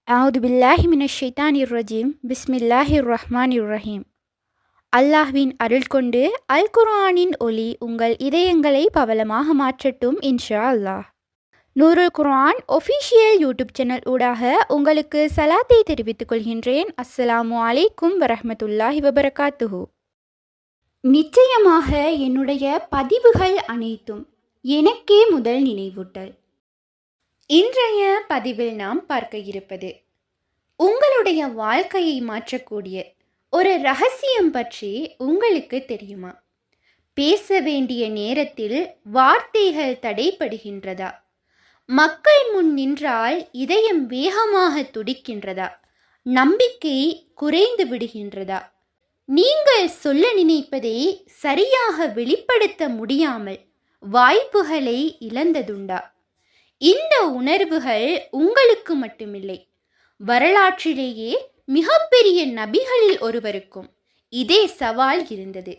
அவுது பில்லாஹி மினஷ் ஷைத்தானிர் ரஜீம் பிஸ்மில்லாஹிர் ரஹ்மானிர் ரஹீம். அல்லாஹ்வின் அருள் கொண்டு அல் குர்ஆனின் ஒளி உங்கள் இதயங்களை பவளமாக மாற்றட்டும் இன்ஷா அல்லாஹ். நூருல் குர்ஆன் ஒஃபிஷியல் யூடியூப் சேனல் ஊடாக உங்களுக்கு சலாத்தை தெரிவித்துக் கொள்கின்றேன். அஸ்ஸலாமு அலைக்கும் வரஹ்மத்துல்லாஹி வபரகாத்துஹு. நிச்சயமாக என்னுடைய பதிவுகள் அனைத்தும் எனக்கே முதல் நினைவூட்டல். இன்றைய பதிவில் நாம் பார்க்க இருப்பது உங்களுடைய வாழ்க்கையை மாற்றக்கூடிய ஒரு ரகசியம் பற்றி உங்களுக்கு தெரியுமா? பேச வேண்டிய நேரத்தில் வார்த்தைகள் தடைப்படுகின்றதா? மக்கள் முன் நின்றால் இதயம் வேகமாக துடிக்கின்றதா? நம்பிக்கை குறைந்து விடுகின்றதா? நீங்கள் சொல்ல நினைப்பதை சரியாக வெளிப்படுத்த முடியாமல் வாய்ப்புகளை இழந்ததுண்டா? இந்த உணர்வுகள் உங்களுக்கு மட்டுமில்லை, வரலாற்றிலேயே மிகப்பெரிய நபிகளில் ஒருவருக்கும் இதே சவால் இருந்தது.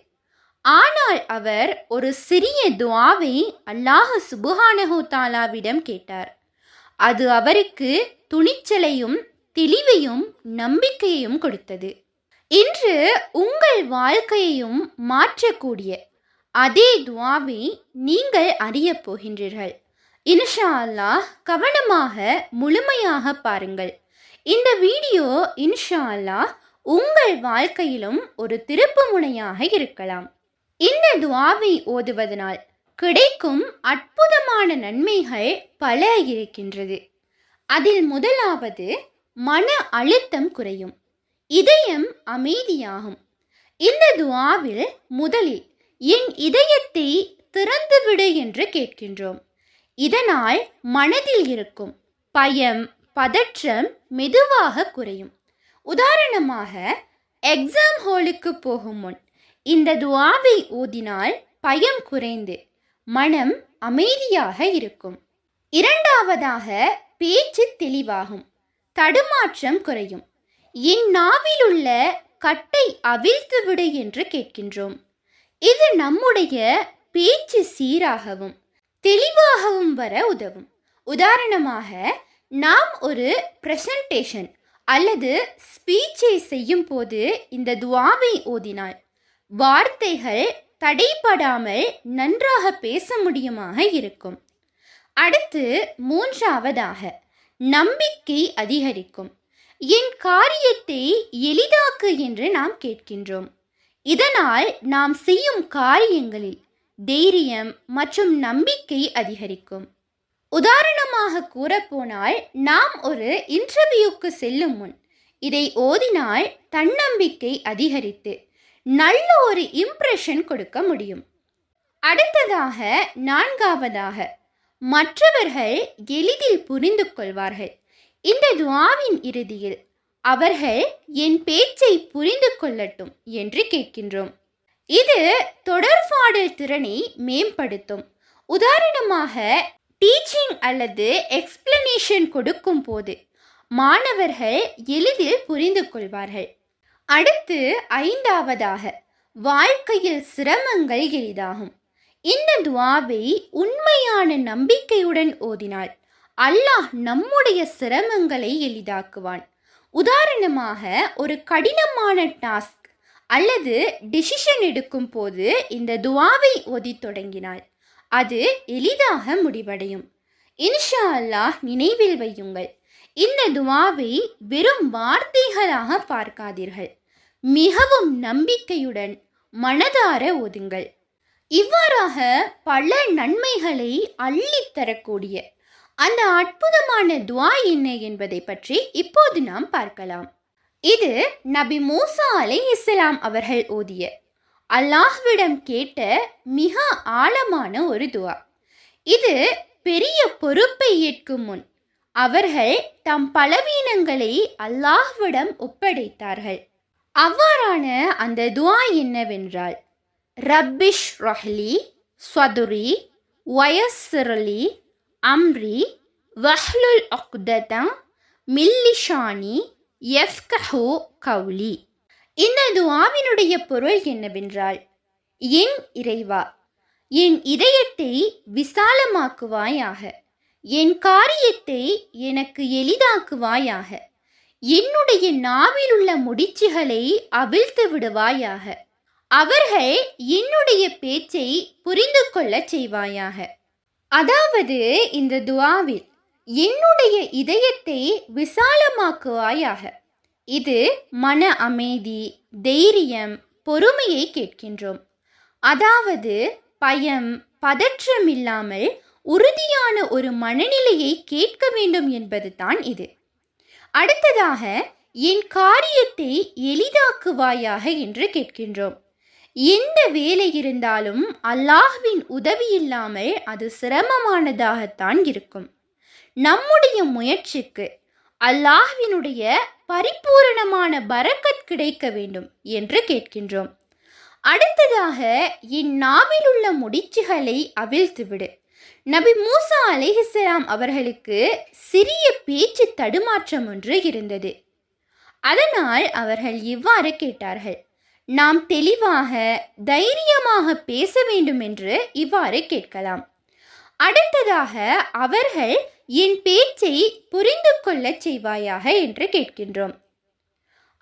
ஆனால் அவர் ஒரு சிறிய துஆவை அல்லாஹ் சுப்ஹானஹு தஆலாவிடம் கேட்டார். அது அவருக்கு துணிச்சலையும் தெளிவையும் நம்பிக்கையையும் கொடுத்தது. இன்று உங்கள் வாழ்க்கையையும் மாற்றக்கூடிய அதே துஆவை நீங்கள் அறியப் போகின்றீர்கள். இன்ஷா அல்லாஹ் கவனமாக முழுமையாக பாருங்கள். இந்த வீடியோ இன்ஷா அல்லாஹ் உங்கள் வாழ்க்கையிலும் ஒரு திருப்பு முனையாக இருக்கலாம். இந்த துஆவை ஓதுவதனால் கிடைக்கும் அற்புதமான நன்மைகள் பல இருக்கின்றது. அதில் முதலாவது, மன அழுத்தம் குறையும், இதயம் அமைதியாகும். இந்த துஆவில் முதலில் என் இதயத்தை திறந்துவிடு என்று கேட்கின்றோம். இதனால் மனதில் இருக்கும் பயம், பதற்றம் மெதுவாக குறையும். உதாரணமாக, எக்ஸாம் ஹாலுக்கு போகும் முன் இந்த துஆவை ஓதினால் பயம் குறைந்து மனம் அமைதியாக இருக்கும். இரண்டாவதாக, பேச்சு தெளிவாகும், தடுமாற்றம் குறையும். என் நாவில் உள்ள கட்டை அவிழ்த்து விடு என்று கேட்கின்றோம். இது நம்முடைய பேச்சு சீராகவும் தெளிவாகவும் வர உதவும். உதாரணமாக, நாம் ஒரு பிரசன்டேஷன் அல்லது ஸ்பீச்சை செய்யும் போது இந்த துஆவை ஓதினால் வார்த்தைகள் தடைபடாமல் நன்றாக பேச முடியுமாக இருக்கும். அடுத்து மூன்றாவதாக, நம்பிக்கை அதிகரிக்கும். என் காரியத்தை எளிதாக்கு என்று நாம் கேட்கின்றோம். இதனால் நாம் செய்யும் காரியங்களில் தைரியம் மற்றும் நம்பிக்கை அதிகரிக்கும். உதாரணமாக கூறப்போனால், நாம் ஒரு இன்டர்வியூக்கு செல்லும் முன் இதை ஓதினால் தன்னம்பிக்கை அதிகரித்து நல்ல ஒரு இம்ப்ரெஷன் கொடுக்க முடியும். அடுத்ததாக, நான்காவதாக, மற்றவர்கள் எளிதில் புரிந்து கொள்வார்கள். இந்த துஆவின் இறுதியில் அவர்கள் என் பேச்சை புரிந்து கொள்ளட்டும் என்று கேட்கின்றோம். இது தொடர்பாடல் திறனை மேம்படுத்தும். உதாரணமாக, டீச்சிங் அல்லது எக்ஸ்பிளனேஷன் கொடுக்கும் போது மாணவர்கள் எளிதில் புரிந்து கொள்வார்கள். அடுத்து ஐந்தாவதாக, வாழ்க்கையில் சிரமங்கள் எளிதாகும். இந்த துஆவை உண்மையான நம்பிக்கையுடன் ஓதினால் அல்லாஹ் நம்முடைய சிரமங்களை எளிதாக்குவான். உதாரணமாக, ஒரு கடினமான டாஸ்க் அல்லது டிசிஷன் எடுக்கும் போது இந்த துஆவை ஓதி தொடங்கினால் அது எளிதாக முடிவடையும். இன்ஷா அல்லாஹ் நினைவில் வையுங்கள், இந்த துஆவை வெறும் வார்த்தைகளாக பார்க்காதீர்கள், மிகவும் நம்பிக்கையுடன் மனதார ஓதுங்கள். இவ்வாறாக பல நன்மைகளை அள்ளித்தரக்கூடிய அந்த அற்புதமான துஆ என்ன என்பதை பற்றி இப்போது நாம் பார்க்கலாம். இது நபி மூசா அலைஹிஸ்ஸலாம் அவர்கள் ஓதிய, அல்லாஹ்விடம் கேட்ட மிக ஆழமான ஒரு துஆ. இது பெரிய பொறுப்பை ஏற்கும் முன் அவர்கள் தம் பலவீனங்களை அல்லாஹ்விடம் ஒப்படைத்தார்கள். அவ்வாறான அந்த துஆ என்னவென்றால், ரப்பிஷ் ரஹ்லி ஸ்வதுரி வயஸ்ஸிர்லி அம்ரி வஹ்லுல் உக்தத மின் லிசானி யஃப்கஹு கௌலி. இந்த துஆவினுடைய பொருள் என்னவென்றால், என் இறைவா, என் இதயத்தை விசாலமாக்குவாயாக, என் காரியத்தை எனக்கு எளிதாக்குவாயாக, என்னுடைய நாவில் உள்ள முடிச்சுகளை அவிழ்த்து விடுவாயாக. அவர்கள் என்னுடைய பேச்சை புரிந்து கொள்ளச் செய்வாயாக. அதாவது இந்த துஆவில் என்னுடைய இதயத்தை விசாலமாக்குவாயாக. இது மன அமைதி, தைரியம், பொறுமையை கேட்கின்றோம். அதாவது பயம், பதற்றம் இல்லாமல் உறுதியான ஒரு மனநிலையை கேட்க வேண்டும் என்பது தான் இது. அடுத்ததாக என் காரியத்தை எளிதாக்குவாயாக என்று கேட்கின்றோம். எந்த வேலை இருந்தாலும் அல்லாஹ்வின் உதவி இல்லாமல் அது சிரமமானதாகத்தான் இருக்கும். நம்முடைய முயற்சிக்கு அல்லாஹ்வினுடைய பரிபூரணமான பரக்கத் கிடைக்க வேண்டும் என்று கேட்கின்றோம். அடுத்ததாக என் நாவில் உள்ள முடிச்சுகளை அவிழ்த்துவிடு. நபி மூசா அலைஹிஸ்ஸலாம் அவர்களுக்கு சிறிய பேச்சு தடுமாற்றம் ஒன்று இருந்தது. அதனால் அவர்கள் இவ்வாறு கேட்டார்கள், நாம் தெளிவாக தைரியமாக பேச வேண்டும் என்று இவ்வாறு கேட்கலாம். அடுத்ததாக அவர்கள் என் பேச்சை புரிந்து கொள்ளச் செய்வாயாக என்று கேட்கின்றோம்.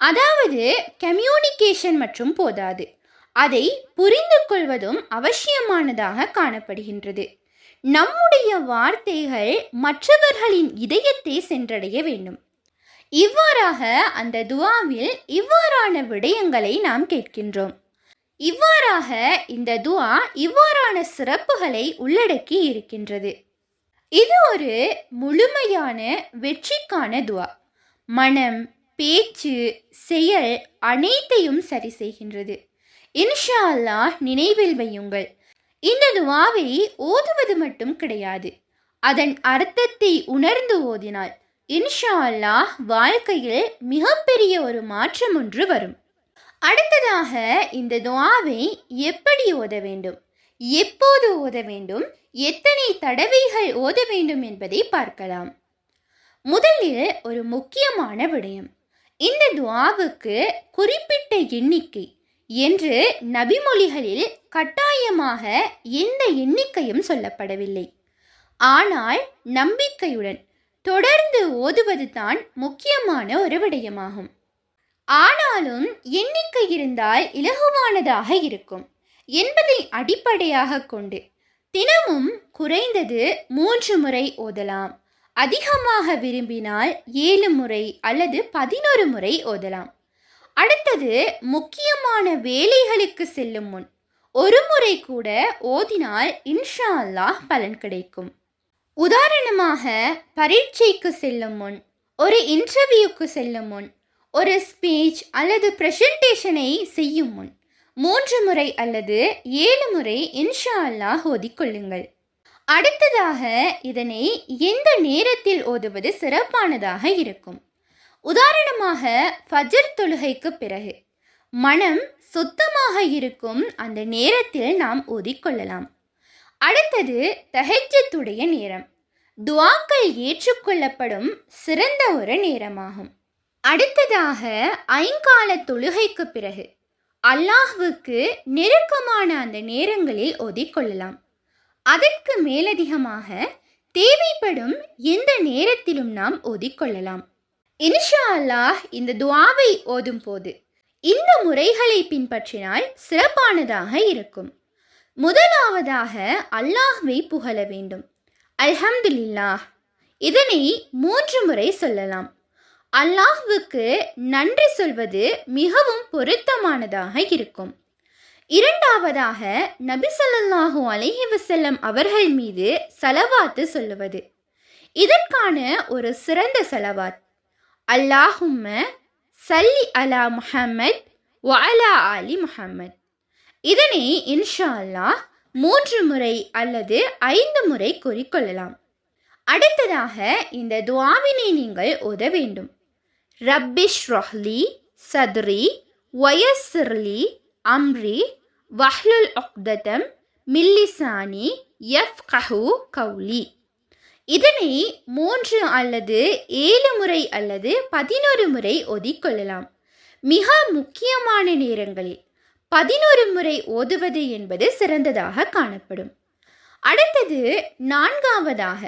அதாவது கம்யூனிகேஷன் மற்றும் போதாது, அதை புரிந்து கொள்வதும் அவசியமானதாக காணப்படுகின்றது. நம்முடைய வார்த்தைகள் மற்றவர்களின் இதயத்தை சென்றடைய வேண்டும். இவ்வாறாக அந்த துஆவில் இவ்வாறான விடயங்களை நாம் கேட்கின்றோம். இவ்வாறாக இந்த துஆ இவ்வாறான சிறப்புகளை உள்ளடக்கி இருக்கின்றது. இது ஒரு முழுமையான வெற்றிக்கான துஆ. மனம், பேச்சு, செயல் அனைத்தையும் சரி செய்கின்றது. இன்ஷா அல்லாஹ் நினைவில் வையுங்கள், இந்த துஆவை ஓதுவது மட்டும் கிடையாது, அதன் அர்த்தத்தை உணர்ந்து ஓதினால் இன்ஷா அல்லாஹ் வாழ்க்கையில் மிகப்பெரிய ஒரு மாற்றம் ஒன்று வரும். அடுத்ததாக இந்த துஆவை எப்படி ஓத வேண்டும், எப்போது ஓத வேண்டும், எத்தனை தடவைகள் ஓத வேண்டும் என்பதை பார்க்கலாம். முதலில் ஒரு முக்கியமான விடயம், இந்த துஆவுக்கு குறிப்பிட்ட எண்ணிக்கை என்று நபிமொழிகளில் கட்டாயமாக எந்த எண்ணிக்கையும் சொல்லப்படவில்லை. ஆனால் நம்பிக்கையுடன் தொடர்ந்து ஓதுவது தான் முக்கியமான ஒரு விடயமாகும். ஆனாலும் எண்ணிக்கை இருந்தால் இலகுவானதாக இருக்கும் என்பதை அடிப்படையாக கொண்டு தினமும் குறைந்தது 3 முறை ஓதலாம். அதிகமாக விரும்பினால் 7 முறை அல்லது 11 முறை ஓதலாம். அடுத்தது முக்கியமான வேலைகளுக்கு செல்லும் முன் ஒரு முறை கூட ஓதினால் இன்ஷா அல்லாஹ் பலன் கிடைக்கும். உதாரணமாக பரீட்சைக்கு செல்லும் முன், ஒரு இன்டர்வியூக்கு செல்லும் முன், ஒரு ஸ்பீச் அல்லது பிரசன்டேஷனை செய்யும் முன் 3 முறை அல்லது 7 முறை இன்ஷா அல்லாஹ் ஓதிக்கொள்ளுங்கள். அடுத்ததாக இதனை எந்த நேரத்தில் ஓதுவது சிறப்பானதாக இருக்கும். உதாரணமாக ஃபஜ்ர் தொழுகைக்கு பிறகு மனம் சுத்தமாக இருக்கும் அந்த நேரத்தில் நாம் ஓதிக்கொள்ளலாம். அடுத்தது தஹஜ்ஜுடைய நேரம், துஆக்கள் ஏற்றுக்கொள்ளப்படும் சிறந்த ஒரு நேரமாகும். அடுத்ததாக ஐங்கால தொழுகைக்கு பிறகு அல்லாஹ்வுக்கு நெருக்கமான அந்த நேரங்களில் ஓதிக்கொள்ளலாம். அதற்கு மேலதிகமாக தேவைப்படும் எந்த நேரத்திலும் நாம் ஓதிக்கொள்ளலாம். இன்ஷா அல்லாஹ் இந்த துஆவை ஓதும் போது இந்த முறைகளை பின்பற்றினால் சிறப்பானதாக இருக்கும். முதலாவதாக அல்லாஹ்வை புகழ வேண்டும். அல்ஹம்துலில்லாஹ், இதனை 3 முறை சொல்லலாம். அல்லாஹ்வுக்கு நன்றி சொல்வது மிகவும் பொருத்தமானதாக இருக்கும். இரண்டாவதாக நபி ஸல்லல்லாஹு அலைஹி வஸல்லம் அவர்கள் மீது ஸலவாத்து சொல்லுவது. இதற்கான ஒரு சிறந்த ஸலவாத், அல்லாஹும்ம சல்லி அலா முஹம்மத் வ அலா ஆலி முஹம்மத். இதனை இன்ஷா அல்லாஹ் 3 முறை அல்லது 5 முறை கூறிக்கொள்ளலாம். அடுத்ததாக இந்த துஆவினை நீங்கள் ஓத வேண்டும். ரப்பிஷ் ரஹ்லி சத்ரி வயஸ்ஸிர்லி அம்ரி வஹ்லுல் உக்ததம் மில்லிசானி யஃப்கஹு கௌலி. இதனை 3 அல்லது 7 முறை அல்லது 11 முறை ஓதிக்கொள்ளலாம். மிக முக்கியமான நேரங்களில் 11 முறை ஓதுவது என்பது சிறந்ததாக காணப்படும். அடுத்தது 4வதாக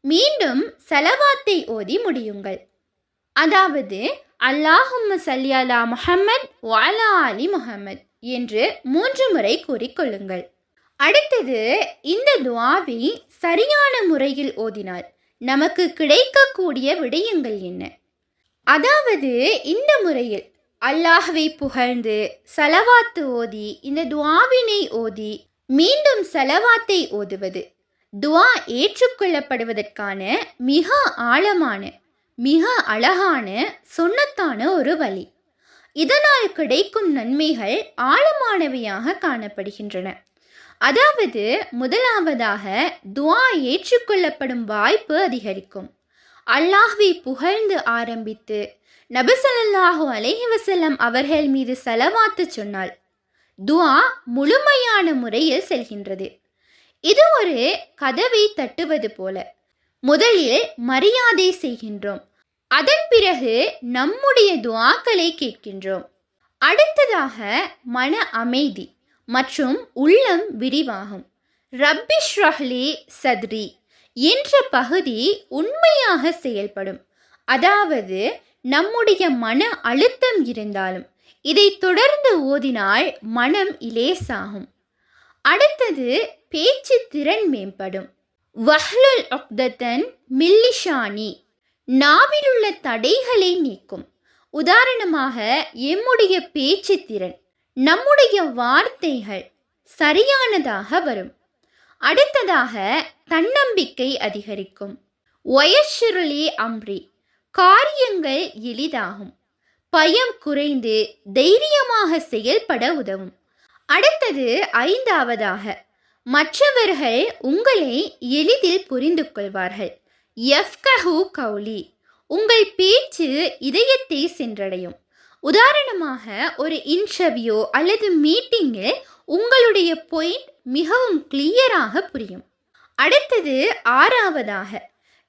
மீண்டும் ஸலவாத்தை ஓதி முடியுங்கள். அதாவது அல்லாஹும்ம ஸல்லி அலா முஹம்மத் வ அலா அலி முஹம்மத் என்று 3 முறை கூறிக்கொள்ளுங்கள். அடுத்தது, இந்த துஆவை சரியான முறையில் ஓதினால் நமக்கு கிடைக்கக்கூடிய விடயங்கள் என்ன? அதாவது இந்த முறையில் அல்லாஹ்வை புகழ்ந்து சலவாத்து ஓதி இந்த துஆவினை ஓதி மீண்டும் சலவாத்தை ஓதுவது துஆ ஏற்றுக்கொள்ளப்படுவதற்கான மிக ஆழமான மிக அழகான சுன்னத்தான ஒரு வழி. இதனால் கிடைக்கும் நன்மைகள் ஆழமானவையாக காணப்படுகின்றன. அதாவது முதலாவதாக துஆ ஏற்றுக்கொள்ளப்படும் வாய்ப்பு அதிகரிக்கும். அல்லாஹ்வை புகழ்ந்து ஆரம்பித்து நபி ஸல்லல்லாஹு அலைஹி வஸல்லம் அவர்கள் மீது சலவாத்து சொன்னால் துஆ முழுமையான முறையில் செல்கின்றது. இது ஒரு கதவை தட்டுவது போல. முதலில் மரியாதை செய்கின்றோம், அதன் பிறகு நம்முடைய துஆக்களை கேட்கின்றோம். அடுத்ததாக மன அமைதி மற்றும் உள்ளம் விரிவாகும். ரப்பி ஷ்ரஹ்லி சத்ரி என்ற பகுதி உண்மையாக செயல்படும். அதாவது நம்முடைய மன அழுத்தம் இருந்தாலும் இதை தொடர்ந்து ஓதினால் மனம் இலேசாகும். அடுத்தது பேச்சு திறன் மேம்படும். வஹ்லுல் உக்தத்தன் மில்லிஷானி நாவிலுள்ள தடைகளை நீக்கும். உதாரணமாக எம்முடைய பேச்சு திறன், நம்முடைய வார்த்தைகள் சரியானதாக வரும். அடுத்ததாக தன்னம்பிக்கை அதிகரிக்கும். வயஷிருளி அம்ரி காரியங்கள் எளிதாகும். பயம் குறைந்து தைரியமாக செயல்பட உதவும். அடுத்தது ஐந்தாவதாக மற்றவர்கள் உங்களை எளிதில் புரிந்து கொள்வார்கள். யஃப்கஹு கௌலி உங்கள் பேச்சு இதயத்தை சென்றடையும். உதாரணமாக ஒரு இன்டர்வியூ அல்லது மீட்டிங்கில் உங்களுடைய பாயிண்ட் மிகவும் கிளியராக புரியும். அடுத்தது ஆறாவதாக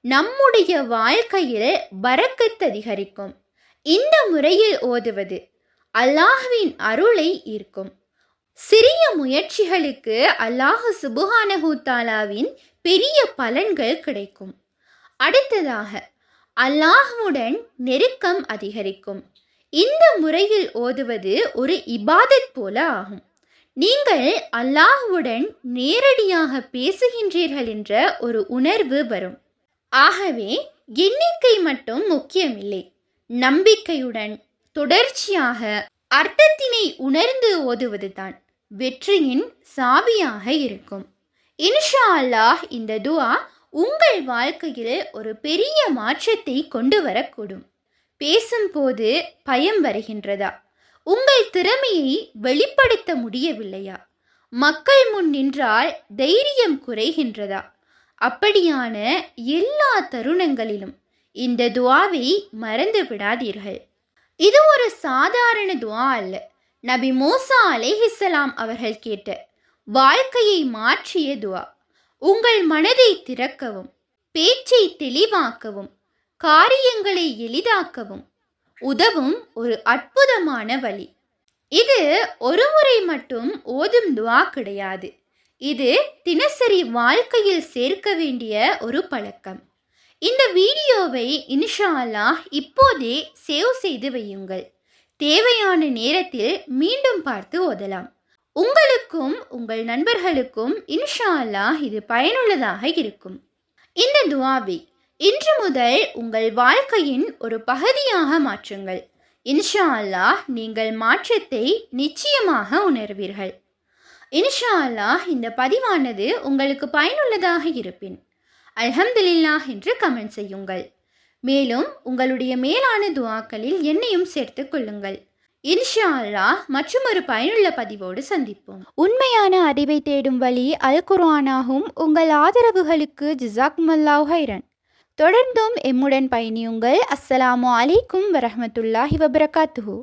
நம்முடைய வாழ்க்கையில் பரக்கத் அதிகரிக்கும். இந்த முறையில் ஓதுவது அல்லாஹ்வின் அருளை ஈர்க்கும். சிறிய முயற்சிகளுக்கு அல்லாஹ் சுப்ஹானஹு தஆலாவின் பெரிய பலன்கள் கிடைக்கும். அடுத்ததாக அல்லாஹ்வுடன் நெருக்கம் அதிகரிக்கும். இந்த முறையில் ஓதுவது ஒரு இபாதத் போல ஆகும். நீங்கள் அல்லாஹ்வுடன் நேரடியாக பேசுகின்றீர்கள் என்ற ஒரு உணர்வு வரும். ஆகவே எண்ணிக்கை மட்டும் முக்கியமில்லை, நம்பிக்கையுடன் தொடர்ச்சியாக அர்த்தத்தினை உணர்ந்து ஓதுவதுதான் வெற்றியின் சாவியாக இருக்கும். இன்ஷா அல்லாஹ் இந்த துஆ உங்கள் வாழ்க்கையில் ஒரு பெரிய மாற்றத்தை கொண்டு வரக்கூடும். பேசும்போது பயம் வருகின்றதா? உங்கள் திறமையை வெளிப்படுத்த முடியவில்லையா? மக்கள் முன் நின்றால் தைரியம் குறைகின்றதா? அப்படியான எல்லா தருணங்களிலும் இந்த துஆவை மறந்து விடாதீர்கள். இது ஒரு சாதாரண துஆ அல்ல. நபி மூசா அலைஹிஸ்ஸலாம் அவர்கள் கேட்ட வாழ்க்கையை மாற்றிய துஆ. உங்கள் மனதை திறக்கவும், பேச்சை தெளிவாக்கவும், காரியங்களை எளிதாக்கவும் உதவும் ஒரு அற்புதமான வழி. இது ஒரு முறை மட்டும் ஓதும் துஆ கிடையாது. இது தினசரி வாழ்க்கையில் சேர்க்க வேண்டிய ஒரு பழக்கம். இந்த வீடியோவை இன்ஷா அல்லாஹ் இப்போதே சேவ் செய்து வையுங்கள். தேவையான நேரத்தில் மீண்டும் பார்த்து ஓதலாம். உங்களுக்கும் உங்கள் நண்பர்களுக்கும் இன்ஷா அல்லாஹ் இது பயனுள்ளதாக இருக்கும். இந்த துஆவை இன்று முதல் உங்கள் வாழ்க்கையின் ஒரு பகுதியாக மாற்றுங்கள். இன்ஷா அல்லாஹ் நீங்கள் மாற்றத்தை நிச்சயமாக உணர்வீர்கள். இன்ஷா அல்லாஹ் இந்த பதிவானது உங்களுக்கு பயனுள்ளதாக இருப்பின் அல்ஹம்துலில்லாஹ் என்று கமெண்ட் செய்யுங்கள். மேலும் உங்களுடைய மேலான துஆக்களில் என்னையும் சேர்த்து கொள்ளுங்கள். இன்ஷா அல்லாஹ் மற்றும் ஒரு பயனுள்ள பதிவோடு சந்திப்போம். உண்மையான அறிவை தேடும் வழி அல் குர்ஆனாகும். உங்கள் ஆதரவுகளுக்கு ஜஸாக்குமுல்லாஹ் ஹைரன். தொடர்ந்தும் எம்முடன் பயணியுங்கள். அஸ்ஸலாமு அலைக்கும் வரஹ்மத்துல்லாஹி வபரகாத்துஹு.